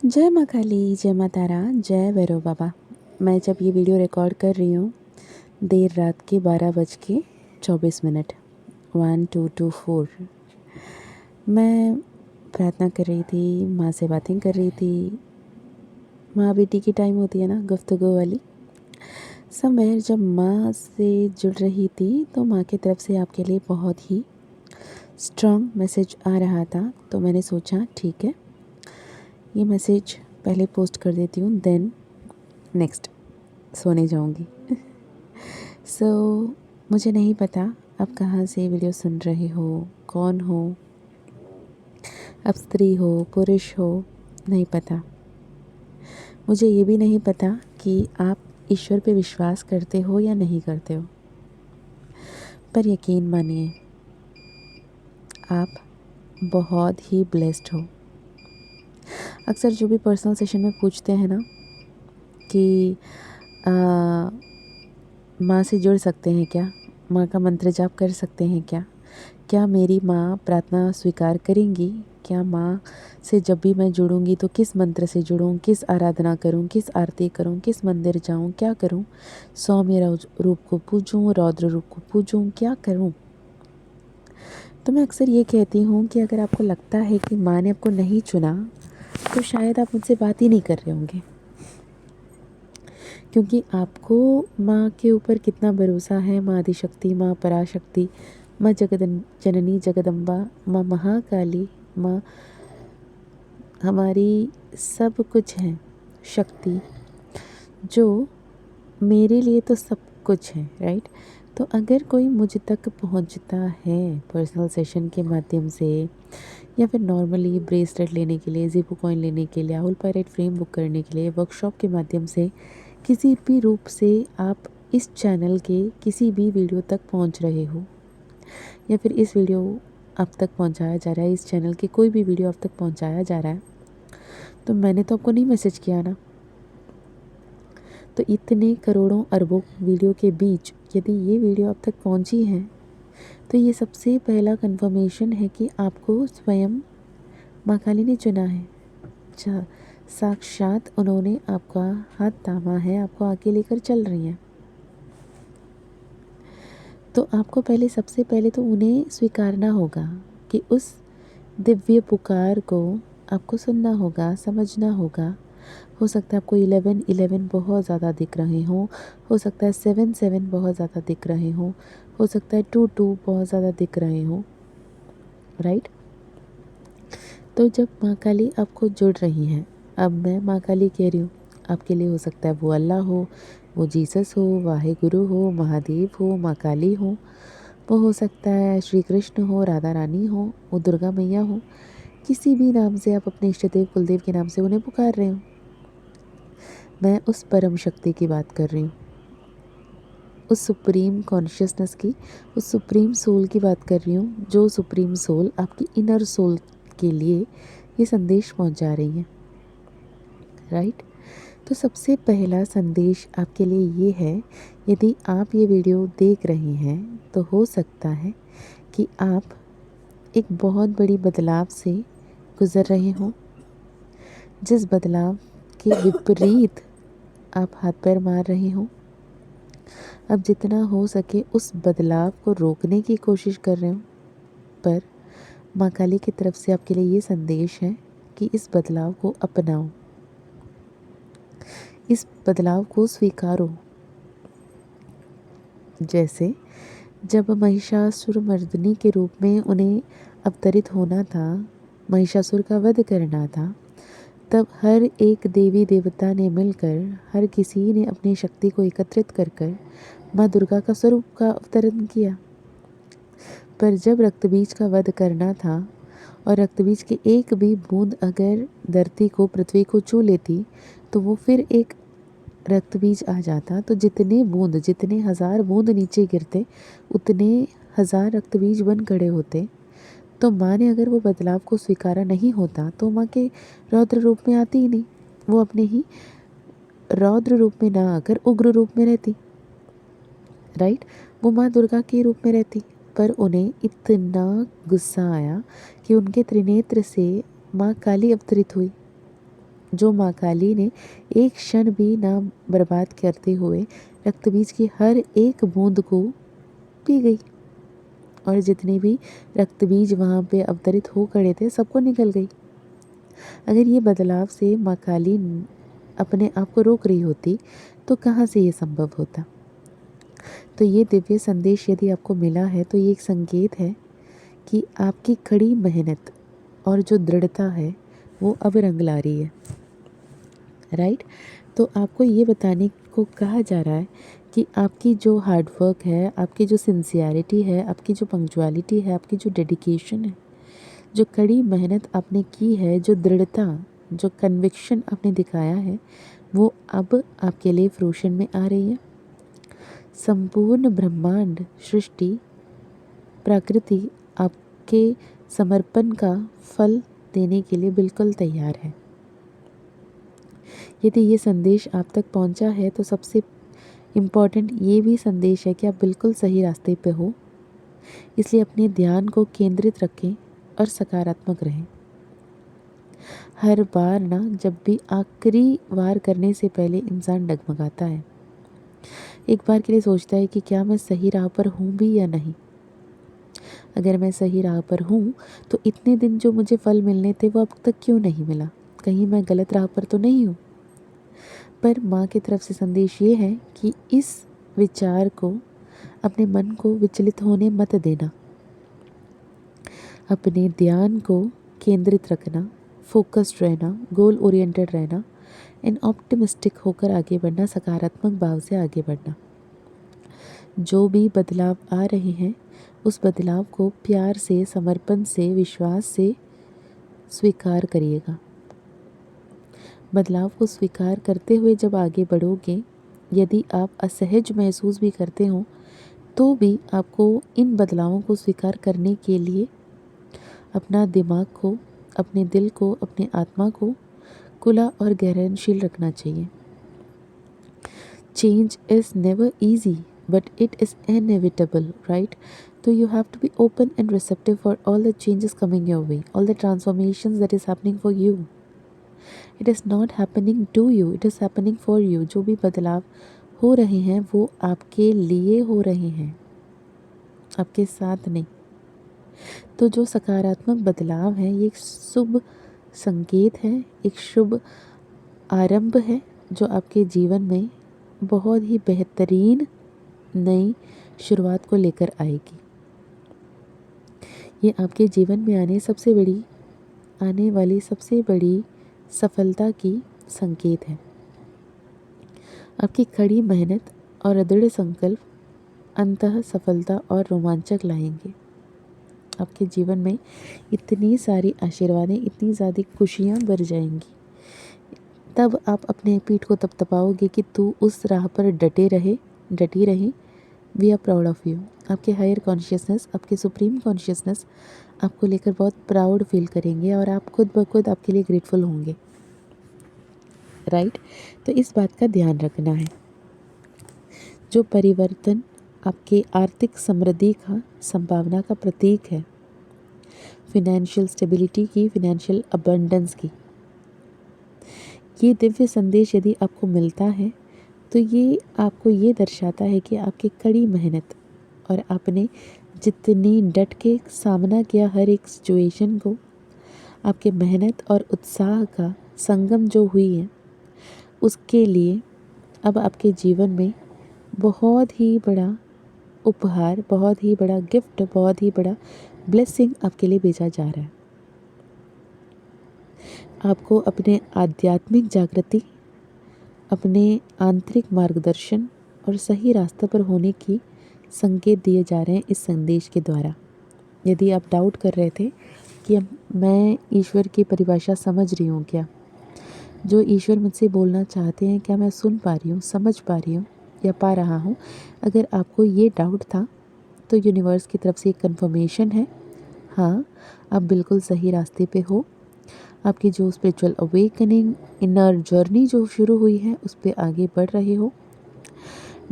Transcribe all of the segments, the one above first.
जय माँ काली, जय माँ तारा, जय भैरव बाबा। मैं जब ये वीडियो रिकॉर्ड कर रही हूँ देर रात के 12:24, 1224। मैं प्रार्थना कर रही थी, माँ से बातें कर रही थी। माँ बेटी की टाइम होती है ना, गुफ्तगू वाली। समवेयर जब माँ से जुड़ रही थी तो माँ की तरफ से आपके लिए बहुत ही स्ट्रॉन्ग मैसेज आ रहा था। तो मैंने सोचा ठीक है, ये मैसेज पहले पोस्ट कर देती हूँ, देन नेक्स्ट सोने जाऊँगी। मुझे नहीं पता आप कहाँ से वीडियो सुन रहे हो, कौन हो, आप स्त्री हो, पुरुष हो, नहीं पता। मुझे ये भी नहीं पता कि आप ईश्वर पे विश्वास करते हो या नहीं करते हो, पर यकीन मानिए आप बहुत ही ब्लेस्ड हो। अक्सर जो भी पर्सनल सेशन में पूछते हैं ना कि माँ से जुड़ सकते हैं क्या, माँ का मंत्र जाप कर सकते हैं क्या, क्या मेरी माँ प्रार्थना स्वीकार करेंगी, क्या माँ से जब भी मैं जुड़ूंगी तो किस मंत्र से जुड़ूं, किस आराधना करूं, किस आरती करूं, किस मंदिर जाऊं, क्या करूं, सौम्य रूप को पूजूं, रौद्र रूप को पूजूं, क्या करूं। तो मैं अक्सर ये कहती हूँ कि अगर आपको लगता है कि माँ ने आपको नहीं चुना तो शायद आप मुझसे बात ही नहीं कर रहे होंगे, क्योंकि आपको माँ के ऊपर कितना भरोसा है। माँ आदिशक्ति, माँ पराशक्ति, माँ जननी जगदम्बा, माँ महाकाली, माँ हमारी सब कुछ है शक्ति, जो मेरे लिए तो सब कुछ है, राइट। तो अगर कोई मुझ तक पहुंचता है पर्सनल सेशन के माध्यम से, या फिर नॉर्मली ब्रेसलेट लेने के लिए, ज़ीपो कॉइन लेने के लिए, आउल पायरेट फ्रेम बुक करने के लिए, वर्कशॉप के माध्यम से, किसी भी रूप से आप इस चैनल के किसी भी वीडियो तक पहुंच रहे हो, या फिर इस वीडियो आप तक पहुंचाया जा रहा है, इस चैनल की कोई भी वीडियो आप तक पहुंचाया जा रहा है, तो मैंने तो आपको नहीं मैसेज किया ना। तो इतने करोड़ों अरबों वीडियो के बीच यदि ये वीडियो आप तक पहुंची है तो ये सबसे पहला कंफर्मेशन है कि आपको स्वयं माँ काली ने चुना है। अच्छा, साक्षात उन्होंने आपका हाथ थामा है, आपको आगे लेकर चल रही हैं। तो आपको पहले, सबसे पहले तो उन्हें स्वीकारना होगा कि उस दिव्य पुकार को आपको सुनना होगा, समझना होगा। हो सकता है आपको 11 बहुत ज़्यादा दिख रहे हों, हो सकता है 7 बहुत ज़्यादा दिख रहे हों, हो सकता है 2 बहुत ज़्यादा दिख रहे हों, राइट। तो जब माँ काली आपको जुड़ रही हैं, अब मैं माँ काली कह रही हूँ, आपके लिए हो सकता है वो अल्लाह हो, वो जीसस हो, वाहे गुरु हो, महादेव हो, माँ काली हो, वो हो सकता है श्री कृष्ण हो, राधा रानी हो, वो दुर्गा मैया हो, किसी भी नाम से आप अपने इष्ट देव कुलदेव के नाम से उन्हें पुकार रहे हो। मैं उस परम शक्ति की बात कर रही हूँ, उस सुप्रीम कॉन्शियसनेस की, उस सुप्रीम सोल की बात कर रही हूँ, जो सुप्रीम सोल आपकी इनर सोल के लिए ये संदेश पहुँचा रही है, राइट। तो सबसे पहला संदेश आपके लिए ये है, यदि आप ये वीडियो देख रहे हैं तो हो सकता है कि आप एक बहुत बड़ी बदलाव से गुज़र रहे हों, जिस बदलाव के विपरीत आप हाथ पैर मार रहे हों। अब जितना हो सके उस बदलाव को रोकने की कोशिश कर रहे हो, पर माँ काली की तरफ से आपके लिए ये संदेश है कि इस बदलाव को अपनाओ, इस बदलाव को स्वीकारो। जैसे जब महिषासुर मर्दनी के रूप में उन्हें अवतरित होना था, महिषासुर का वध करना था, तब हर एक देवी देवता ने मिलकर, हर किसी ने अपनी शक्ति को एकत्रित कर माँ दुर्गा का स्वरूप का अवतरण किया। पर जब रक्तबीज का वध करना था और रक्तबीज की एक भी बूंद अगर धरती को, पृथ्वी को छू लेती तो वो फिर एक रक्तबीज आ जाता। तो जितने बूंद, जितने हजार बूंद नीचे गिरते उतने हजार रक्तबीज बन खड़े होते। तो माँ ने अगर वो बदलाव को स्वीकारा नहीं होता तो माँ के रौद्र रूप में आती ही नहीं, वो अपने ही रौद्र रूप में ना आकर उग्र रूप में रहती, राइट। वो माँ दुर्गा के रूप में रहती, पर उन्हें इतना गुस्सा आया कि उनके त्रिनेत्र से माँ काली अवतरित हुई। जो माँ काली ने एक क्षण भी ना बर्बाद करते हुए रक्तबीज की हर एक बूंद को पी गई, और जितने भी रक्तबीज वहाँ पे अवतरित हो खड़े थे सबको निकल गई। अगर ये बदलाव से माँ काली अपने आप को रोक रही होती तो कहाँ से ये संभव होता। तो ये दिव्य संदेश यदि आपको मिला है तो ये एक संकेत है कि आपकी कड़ी मेहनत और जो दृढ़ता है वो अब रंग ला रही है, राइट। तो आपको ये बताने को कहा जा रहा है कि आपकी जो हार्ड वर्क है, आपकी जो सिंसियरिटी है, आपकी जो पंक्चुअलिटी है, आपकी जो डेडिकेशन है, जो कड़ी मेहनत आपने की है, जो दृढ़ता, जो कन्विक्शन आपने दिखाया है, वो अब आपके लिए फ्रूशन में आ रही है। संपूर्ण ब्रह्मांड, सृष्टि, प्रकृति आपके समर्पण का फल देने के लिए बिल्कुल तैयार है। यदि ये संदेश आप तक पहुंचा है तो सबसे इम्पॉर्टेंट ये भी संदेश है कि आप बिल्कुल सही रास्ते पे हो, इसलिए अपने ध्यान को केंद्रित रखें और सकारात्मक रहें। हर बार ना जब भी आखिरी वार करने से पहले इंसान डगमगाता है, एक बार के लिए सोचता है कि क्या मैं सही राह पर हूँ भी या नहीं। अगर मैं सही राह पर हूँ तो इतने दिन जो मुझे फल मिलने थे वो अब तक क्यों नहीं मिला, कहीं मैं गलत राह पर तो नहीं हूँ। पर माँ की तरफ से संदेश ये है कि इस विचार को, अपने मन को विचलित होने मत देना, अपने ध्यान को केंद्रित रखना, फोकस्ड रहना, गोल ओरिएंटेड रहना एंड ऑप्टिमिस्टिक होकर आगे बढ़ना, सकारात्मक भाव से आगे बढ़ना। जो भी बदलाव आ रहे हैं उस बदलाव को प्यार से, समर्पण से, विश्वास से स्वीकार करिएगा। बदलाव को स्वीकार करते हुए जब आगे बढ़ोगे, यदि आप असहज महसूस भी करते हो तो भी आपको इन बदलावों को स्वीकार करने के लिए अपना दिमाग को, अपने दिल को, अपनी आत्मा को खुला और ग्रहणशील रखना चाहिए। Change is never easy but it is inevitable, right? So you have to be open and receptive for all the changes coming your way, all the transformations that is happening for you. It is not happening to you, it is happening for you. जो भी बदलाव हो रहे हैं वो आपके लिए हो रहे हैं, आपके साथ नहीं। तो जो सकारात्मक बदलाव है ये एक शुभ संकेत है, एक शुभ आरंभ है जो आपके जीवन में बहुत ही बेहतरीन नई शुरुआत को लेकर आएगी। ये आपके जीवन में आने वाली सबसे बड़ी सफलता की संकेत है। आपकी कड़ी मेहनत और दृढ़ संकल्प अंततः सफलता और रोमांचक लाएंगे। आपके जीवन में इतनी सारी आशीर्वादें, इतनी ज़्यादा खुशियाँ भर जाएंगी। तब आप अपने पीठ को थपथपाओगे कि तू उस राह पर डटी रहे। We are proud of you. आपके हायर कॉन्शियसनेस, आपके सुप्रीम कॉन्शियसनेस आपको लेकर बहुत प्राउड फील करेंगे और आप खुद ब खुद आपके लिए ग्रेटफुल होंगे, राइट। तो इस बात का ध्यान रखना है। जो परिवर्तन आपके आर्थिक समृद्धि का, संभावना का प्रतीक है, फिनेंशियल स्टेबिलिटी की, फिनेंशियल अबंडेंस की, ये दिव्य संदेश यदि आपको मिलता है तो ये आपको ये दर्शाता है कि आपकी कड़ी मेहनत और आपने जितनी डट के सामना किया हर एक सिचुएशन को, आपके मेहनत और उत्साह का संगम जो हुई है, उसके लिए अब आपके जीवन में बहुत ही बड़ा उपहार, बहुत ही बड़ा गिफ्ट, बहुत ही बड़ा ब्लेसिंग आपके लिए भेजा जा रहा है। आपको अपने आध्यात्मिक जागृति, अपने आंतरिक मार्गदर्शन और सही रास्ते पर होने की संकेत दिए जा रहे हैं इस संदेश के द्वारा। यदि आप डाउट कर रहे थे कि मैं ईश्वर की परिभाषा समझ रही हूँ क्या, जो ईश्वर मुझसे बोलना चाहते हैं क्या मैं सुन पा रही हूँ, समझ पा रही हूँ या पा रहा हूँ, अगर आपको ये डाउट था तो यूनिवर्स की तरफ से एक कन्फर्मेशन है, हाँ आप बिल्कुल सही रास्ते पे हो। आपकी जो स्पिरिचुअल अवेकनिंग, इनर जर्नी जो शुरू हुई है उस पर आगे बढ़ रहे हो।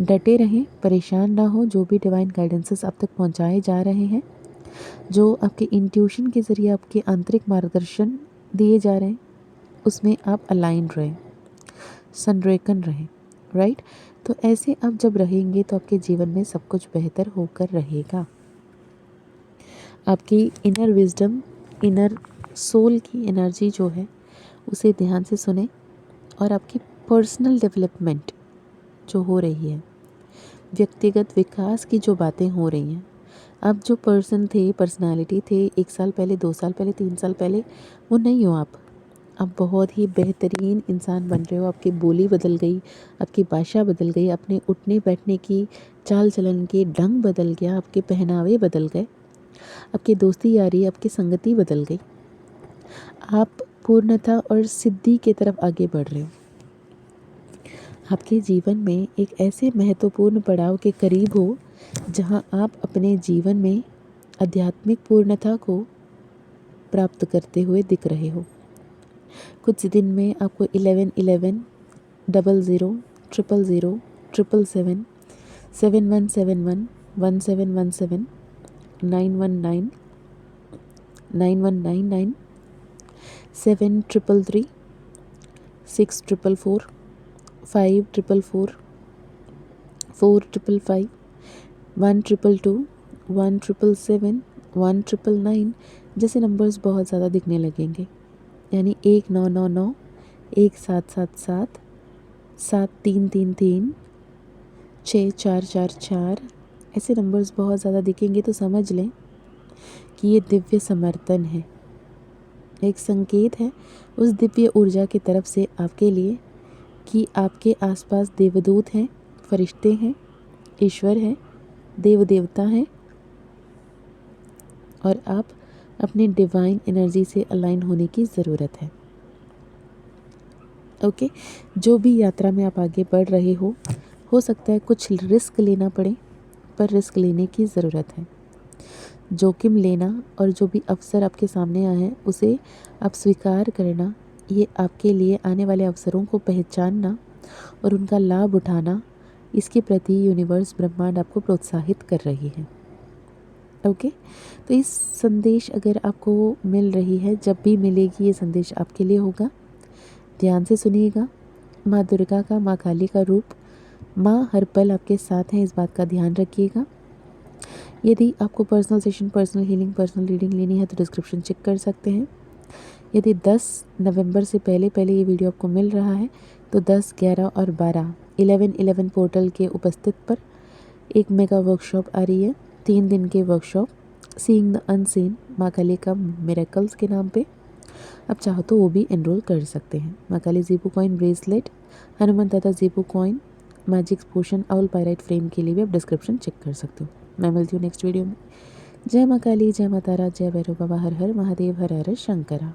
डटे रहें, परेशान ना हो। जो भी डिवाइन गाइडेंसेस आप तक पहुंचाए जा रहे हैं, जो आपके इंट्यूशन के ज़रिए आपके आंतरिक मार्गदर्शन दिए जा रहे हैं, उसमें आप अलाइन रहें, संरेखन रहें, राइट। तो ऐसे आप जब रहेंगे तो आपके जीवन में सब कुछ बेहतर होकर रहेगा। आपकी इनर विजडम, इनर सोल की एनर्जी जो है उसे ध्यान से सुने, और आपकी पर्सनल डेवलपमेंट जो हो रही है, व्यक्तिगत विकास की जो बातें हो रही हैं, आप जो पर्सन थे, पर्सनालिटी थे 1 साल पहले, 2 साल पहले, 3 साल पहले, वो नहीं हो आप बहुत ही बेहतरीन इंसान बन रहे हो। आपकी बोली बदल गई, आपकी भाषा बदल गई, अपने उठने बैठने की चाल चलन के ढंग बदल गया, आपके पहनावे बदल गए, आपकी दोस्ती यारी, आपकी संगति बदल गई। आप पूर्णता और सिद्धि की तरफ आगे बढ़ रहे हो। आपके जीवन में एक ऐसे महत्वपूर्ण पड़ाव के करीब हो जहां आप अपने जीवन में आध्यात्मिक पूर्णता को प्राप्त करते हुए दिख रहे हो। कुछ दिन में आपको 1111 00 000 777 7171 1717 919 9199 7333 6444 5444 4555 1222 1777 1999 जैसे नंबर्स बहुत ज़्यादा दिखने लगेंगे। यानी 1999 1777 7333 6444 ऐसे नंबर्स बहुत ज़्यादा दिखेंगे तो समझ लें कि ये दिव्य समर्थन है, एक संकेत है उस दिव्य ऊर्जा की तरफ से आपके लिए कि आपके आसपास देवदूत हैं, फरिश्ते हैं, ईश्वर हैं, देव देवता हैं, और आप अपने डिवाइन एनर्जी से अलाइन होने की ज़रूरत है। ओके, जो भी यात्रा में आप आगे बढ़ रहे हो सकता है कुछ रिस्क लेना पड़े, पर रिस्क लेने की ज़रूरत है। जोखिम लेना और जो भी अवसर आपके सामने आए हैं उसे आप स्वीकार करना, ये आपके लिए आने वाले अवसरों को पहचानना और उनका लाभ उठाना, इसके प्रति यूनिवर्स, ब्रह्मांड आपको प्रोत्साहित कर रही है। ओके, तो इस संदेश अगर आपको मिल रही है, जब भी मिलेगी ये संदेश आपके लिए होगा। ध्यान से सुनिएगा। माँ दुर्गा का, माँ काली का रूप, माँ हर पल आपके साथ हैं, इस बात का ध्यान रखिएगा। यदि आपको personal session, personal healing, personal reading लेनी है तो डिस्क्रिप्शन चेक कर सकते हैं। यदि 10 नवंबर से पहले ये वीडियो आपको मिल रहा है तो 10, 11 और 12 11-11 पोर्टल के उपस्थित पर एक मेगा वर्कशॉप आ रही है। 3 दिन के वर्कशॉप, सीइंग द अनसीन, माँ काली का मिरेकल्स के नाम पे। आप चाहो तो वो भी एनरोल कर सकते हैं। माँ Kali zibu coin bracelet, Hanuman दादा zibu coin, magic potion, owl pyrite frame के लिए भी आप डिस्क्रिप्शन चेक कर सकते हो। मैं मिलती हूँ नेक्स्ट वीडियो में। जय माँ काली, जय माँ तारा, जय भैरव बाबा, हर हर महादेव, हर हर शंकरा।